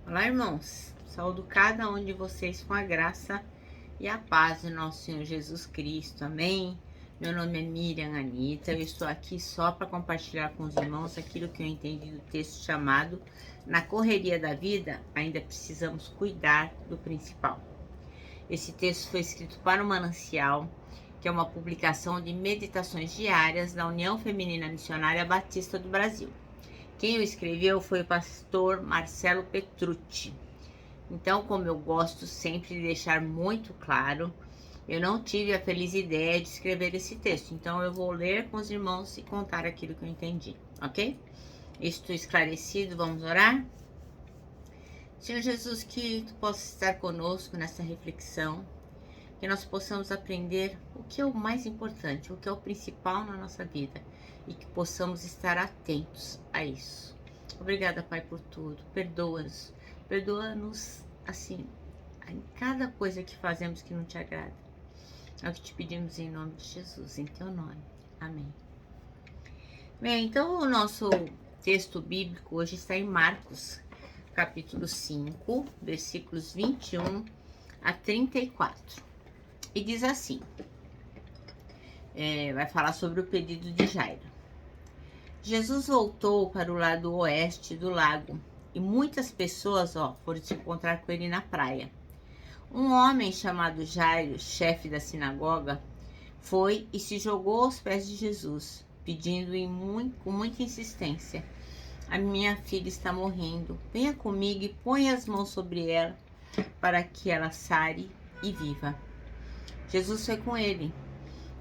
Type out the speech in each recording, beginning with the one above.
Olá, irmãos. Saúdo cada um de vocês com a graça e a paz do nosso Senhor Jesus Cristo. Amém? Meu nome é Miriam Anita. Eu estou aqui só para compartilhar com os irmãos aquilo que eu entendi do texto chamado Na correria da vida, ainda precisamos cuidar do principal. Esse texto foi escrito para o Manancial, que é uma publicação de meditações diárias da União Feminina Missionária Batista do Brasil. Quem o escreveu foi o pastor Marcelo Petrucci. Então, como eu gosto sempre de deixar muito claro, eu não tive a feliz ideia de escrever esse texto. Então, eu vou ler com os irmãos e contar aquilo que eu entendi, ok? Estou esclarecido, vamos orar? Senhor Jesus, que Tu possa estar conosco nessa reflexão, que nós possamos aprender o que é o mais importante, o que é o principal na nossa vida e que possamos estar atentos a isso. Obrigada, Pai, por tudo. Perdoa-nos. Perdoa-nos, assim, em cada coisa que fazemos que não te agrada. É o que te pedimos em nome de Jesus, em teu nome. Amém. Bem, então o nosso texto bíblico hoje está em Marcos, capítulo 5, versículos 21 a 34. E diz assim, vai falar sobre o pedido de Jairo. Jesus voltou para o lado oeste do lago e muitas pessoas foram se encontrar com ele na praia. Um homem chamado Jairo, chefe da sinagoga, foi e se jogou aos pés de Jesus, pedindo com muita insistência: a minha filha está morrendo, venha comigo e ponha as mãos sobre ela para que ela sare e viva. Jesus foi com ele.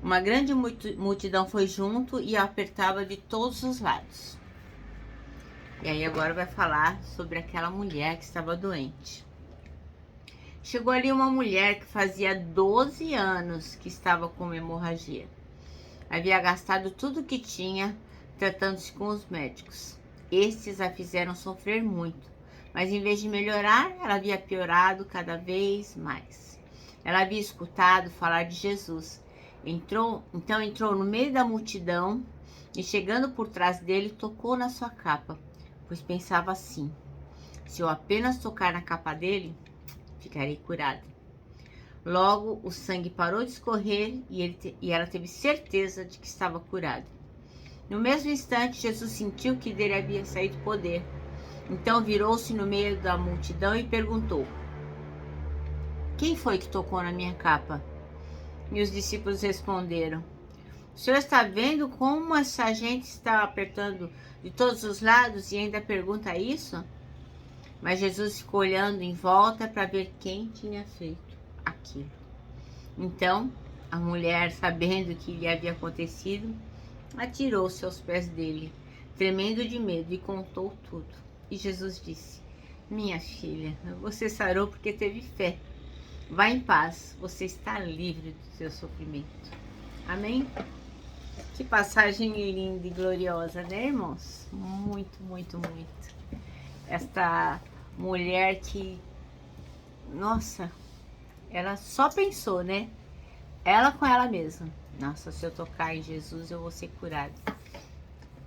Uma grande multidão foi junto e a apertava de todos os lados. E aí agora vai falar sobre aquela mulher que estava doente. Chegou ali uma mulher que fazia 12 anos que estava com hemorragia. Havia gastado tudo que tinha tratando-se com os médicos. Estes a fizeram sofrer muito, mas em vez de melhorar, ela havia piorado cada vez mais. Ela havia escutado falar de Jesus. Então entrou no meio da multidão e, chegando por trás dele, tocou na sua capa, pois pensava assim: se eu apenas tocar na capa dele, ficarei curada. Logo, o sangue parou de escorrer e ela teve certeza de que estava curada. No mesmo instante, Jesus sentiu que dele havia saído poder. Então virou-se no meio da multidão e perguntou: quem foi que tocou na minha capa? E os discípulos responderam: o senhor está vendo como essa gente está apertando de todos os lados e ainda pergunta isso? Mas Jesus ficou olhando em volta para ver quem tinha feito aquilo. Então, a mulher, sabendo o que lhe havia acontecido, atirou-se aos pés dele, tremendo de medo, e contou tudo. E Jesus disse: minha filha, você sarou porque teve fé. Vá em paz, você está livre do seu sofrimento. Amém? Que passagem linda e gloriosa, né, irmãos? Muito, muito, muito. Esta mulher que, nossa, ela só pensou, né? Ela com ela mesma: nossa, se eu tocar em Jesus, eu vou ser curada.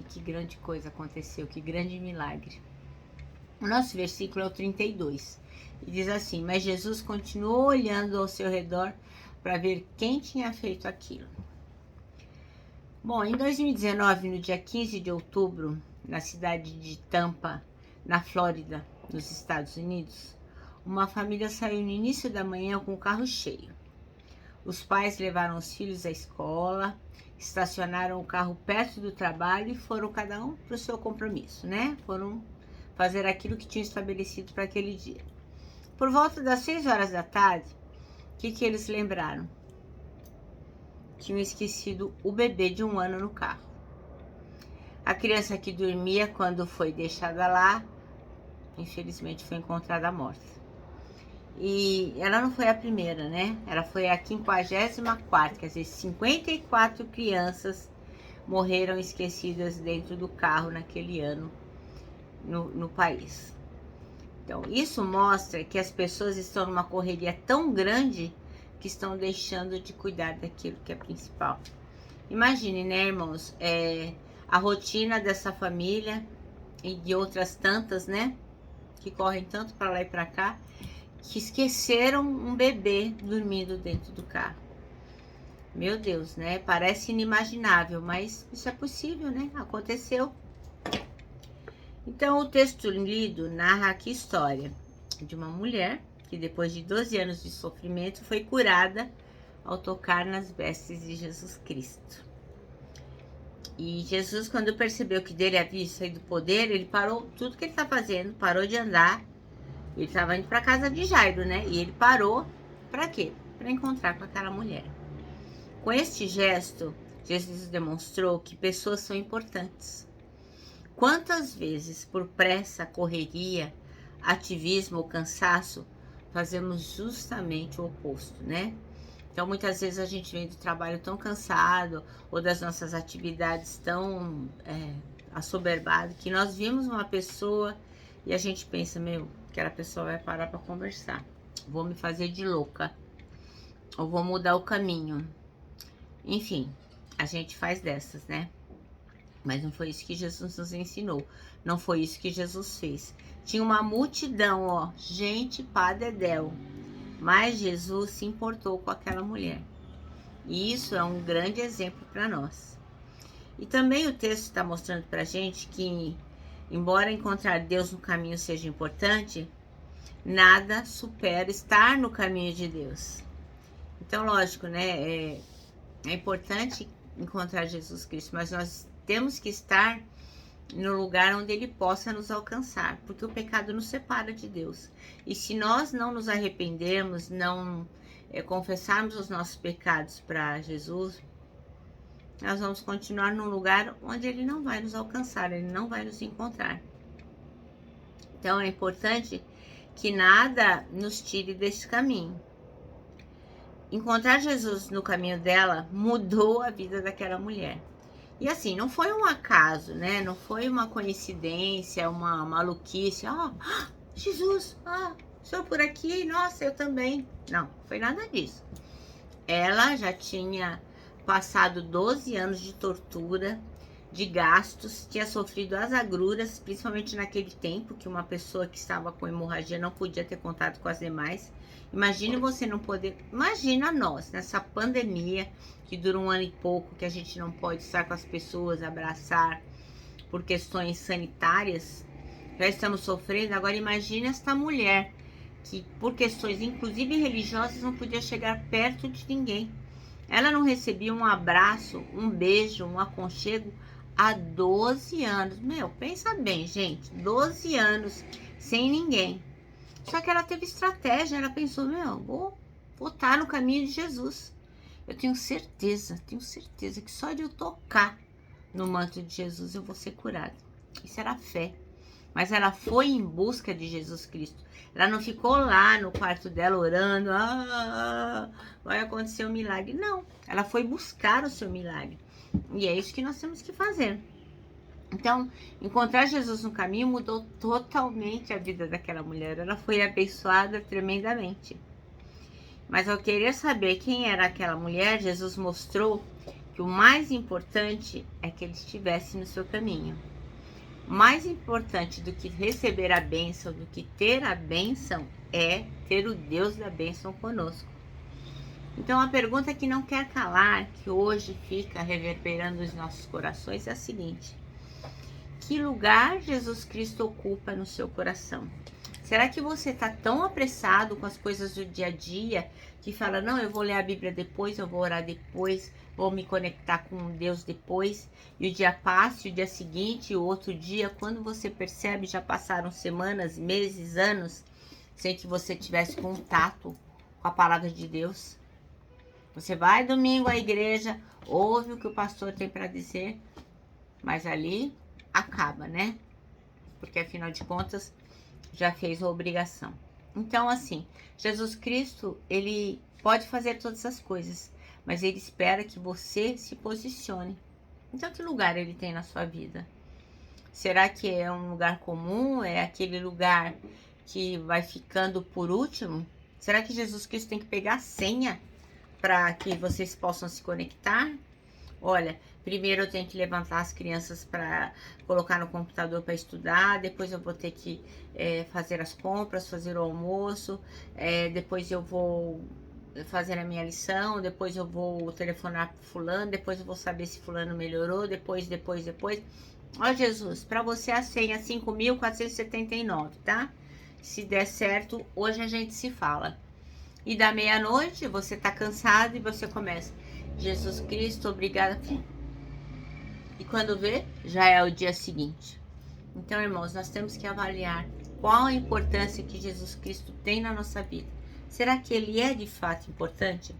E que grande coisa aconteceu, que grande milagre. O nosso versículo é o 32. E diz assim: mas Jesus continuou olhando ao seu redor para ver quem tinha feito aquilo. Bom, em 2019, no dia 15 de outubro, na cidade de Tampa, na Flórida, nos Estados Unidos, uma família saiu no início da manhã com o carro cheio. Os pais levaram os filhos à escola, estacionaram o carro perto do trabalho e foram cada um para o seu compromisso, né? Foram fazer aquilo que tinham estabelecido para aquele dia. Por volta das 6 horas da tarde, o que eles lembraram? Tinham esquecido o bebê de 1 ano no carro. A criança que dormia, quando foi deixada lá, infelizmente foi encontrada morta. E ela não foi a primeira, né? Ela foi a 54ª, quer dizer, 54 crianças morreram esquecidas dentro do carro naquele ano no país. Então, isso mostra que as pessoas estão numa correria tão grande que estão deixando de cuidar daquilo que é principal. Imagine, né, irmãos, a rotina dessa família e de outras tantas, né? que correm tanto para lá e para cá, que esqueceram um bebê dormindo dentro do carro. Meu Deus, né? Parece inimaginável, mas isso é possível, né? Aconteceu. Então, o texto lido narra aqui a história de uma mulher que depois de 12 anos de sofrimento foi curada ao tocar nas vestes de Jesus Cristo. E Jesus, quando percebeu que dele havia saído do poder, ele parou tudo que ele está fazendo, parou de andar. Ele estava indo para a casa de Jairo, né? E ele parou para quê? Para encontrar com aquela mulher. Com este gesto, Jesus demonstrou que pessoas são importantes. Quantas vezes, por pressa, correria, ativismo ou cansaço, fazemos justamente o oposto, né? Então, muitas vezes a gente vem do trabalho tão cansado ou das nossas atividades tão assoberbado que nós vimos uma pessoa e a gente pensa, meu, aquela pessoa vai parar para conversar, vou me fazer de louca ou vou mudar o caminho. Enfim, a gente faz dessas, né? Mas não foi isso que Jesus nos ensinou. Não foi isso que Jesus fez. Tinha uma multidão, ó, gente pá dedéu. Mas Jesus se importou com aquela mulher. E isso é um grande exemplo para nós. E também o texto está mostrando para a gente que, embora encontrar Deus no caminho seja importante, nada supera estar no caminho de Deus. Então, lógico, né? É importante encontrar Jesus Cristo, mas nós temos que estar no lugar onde Ele possa nos alcançar, porque o pecado nos separa de Deus. E se nós não nos arrependermos, não confessarmos os nossos pecados para Jesus, nós vamos continuar num lugar onde Ele não vai nos alcançar, Ele não vai nos encontrar. Então é importante que nada nos tire desse caminho. Encontrar Jesus no caminho dela mudou a vida daquela mulher. E assim, não foi um acaso, né? Não foi uma coincidência, uma maluquice. Jesus, o senhor por aqui? Nossa, eu também. Não, foi nada disso. Ela já tinha passado 12 anos de tortura, de gastos, tinha sofrido as agruras, principalmente naquele tempo que uma pessoa que estava com hemorragia não podia ter contato com as demais. Imagine você não poder... Imagina nós, nessa pandemia que dura 1 ano e pouco, que a gente não pode estar com as pessoas, abraçar, por questões sanitárias. Já estamos sofrendo. Agora imagine esta mulher que, por questões inclusive religiosas, não podia chegar perto de ninguém. Ela não recebia um abraço, um beijo, um aconchego há 12 anos. Meu, pensa bem, gente. 12 anos sem ninguém. Só que ela teve estratégia. Ela pensou, meu, vou estar no caminho de Jesus. Eu tenho certeza que só de eu tocar no manto de Jesus eu vou ser curada. Isso era fé. Mas ela foi em busca de Jesus Cristo. Ela não ficou lá no quarto dela orando, vai acontecer um milagre. Não, ela foi buscar o seu milagre. E é isso que nós temos que fazer. Então, encontrar Jesus no caminho mudou totalmente a vida daquela mulher. Ela foi abençoada tremendamente. Mas ao querer saber quem era aquela mulher, Jesus mostrou que o mais importante é que ele estivesse no seu caminho. Mais importante do que receber a bênção, do que ter a bênção, é ter o Deus da bênção conosco. Então a pergunta que não quer calar, que hoje fica reverberando nos nossos corações, é a seguinte: que lugar Jesus Cristo ocupa no seu coração? Será que você está tão apressado com as coisas do dia a dia que fala, não, eu vou ler a Bíblia depois, eu vou orar depois, vou me conectar com Deus depois, e o dia passa, e o dia seguinte, e o outro dia, quando você percebe, já passaram semanas, meses, anos, sem que você tivesse contato com a palavra de Deus? Você vai domingo à igreja, ouve o que o pastor tem para dizer, mas ali acaba, né? Porque afinal de contas, já fez a obrigação. Então, assim, Jesus Cristo, ele pode fazer todas as coisas, mas ele espera que você se posicione. Então, que lugar ele tem na sua vida? Será que é um lugar comum? É aquele lugar que vai ficando por último? Será que Jesus Cristo tem que pegar a senha para que vocês possam se conectar? Olha, primeiro eu tenho que levantar as crianças para colocar no computador para estudar, depois eu vou ter que fazer as compras, fazer o almoço, depois eu vou fazer a minha lição, depois eu vou telefonar para fulano, depois eu vou saber se fulano melhorou, depois. Ó Jesus, para você a senha 5.479, tá? Se der certo, hoje a gente se fala. E da meia-noite, você tá cansado e você começa. Jesus Cristo, obrigada. E quando vê, já é o dia seguinte. Então, irmãos, nós temos que avaliar qual a importância que Jesus Cristo tem na nossa vida. Será que ele é de fato importante?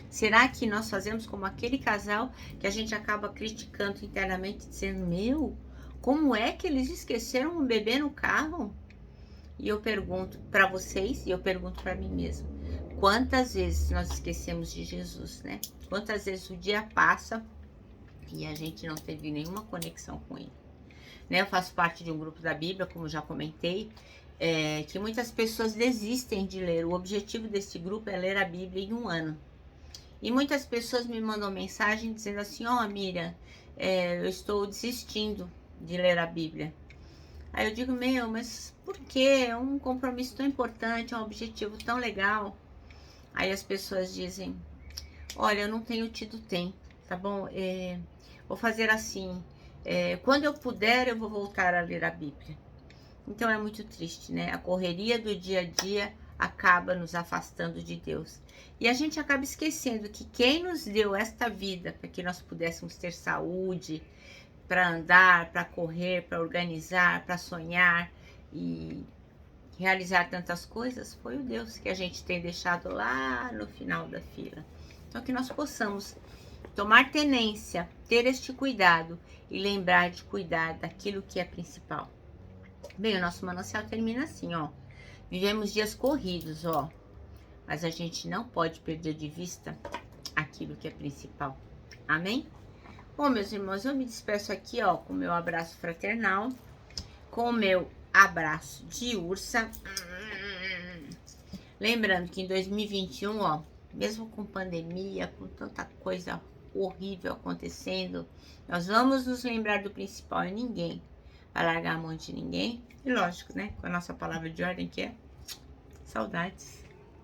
Será que nós fazemos como aquele casal que a gente acaba criticando internamente, dizendo, meu, como é que eles esqueceram um bebê no carro? E eu pergunto para vocês e eu pergunto para mim mesma, quantas vezes nós esquecemos de Jesus, né? Quantas vezes o dia passa e a gente não teve nenhuma conexão com ele, né? Eu faço parte de um grupo da Bíblia, como já comentei, que muitas pessoas desistem de ler. O objetivo desse grupo é ler a Bíblia em um ano. E muitas pessoas me mandam mensagem dizendo assim, ó, Miriam, eu estou desistindo de ler a Bíblia. Aí eu digo, meu, mas por quê? É um compromisso tão importante, é um objetivo tão legal. Aí as pessoas dizem, olha, eu não tenho tido tempo, tá bom? Vou fazer assim, quando eu puder eu vou voltar a ler a Bíblia. Então é muito triste, né? A correria do dia a dia acaba nos afastando de Deus. E a gente acaba esquecendo que quem nos deu esta vida para que nós pudéssemos ter saúde, para andar, para correr, para organizar, para sonhar e realizar tantas coisas, foi o Deus que a gente tem deixado lá no final da fila. Então que nós possamos tomar tenência, ter este cuidado e lembrar de cuidar daquilo que é principal. Bem, o nosso manancial termina assim, ó. Vivemos dias corridos, ó. Mas a gente não pode perder de vista aquilo que é principal. Amém? Bom, meus irmãos, eu me despeço aqui, ó, com o meu abraço fraternal, com o meu abraço de ursa. Lembrando que em 2021, ó, mesmo com pandemia, com tanta coisa horrível acontecendo, nós vamos nos lembrar do principal e ninguém vai largar a mão de ninguém. E lógico, né, com a nossa palavra de ordem que é saudades.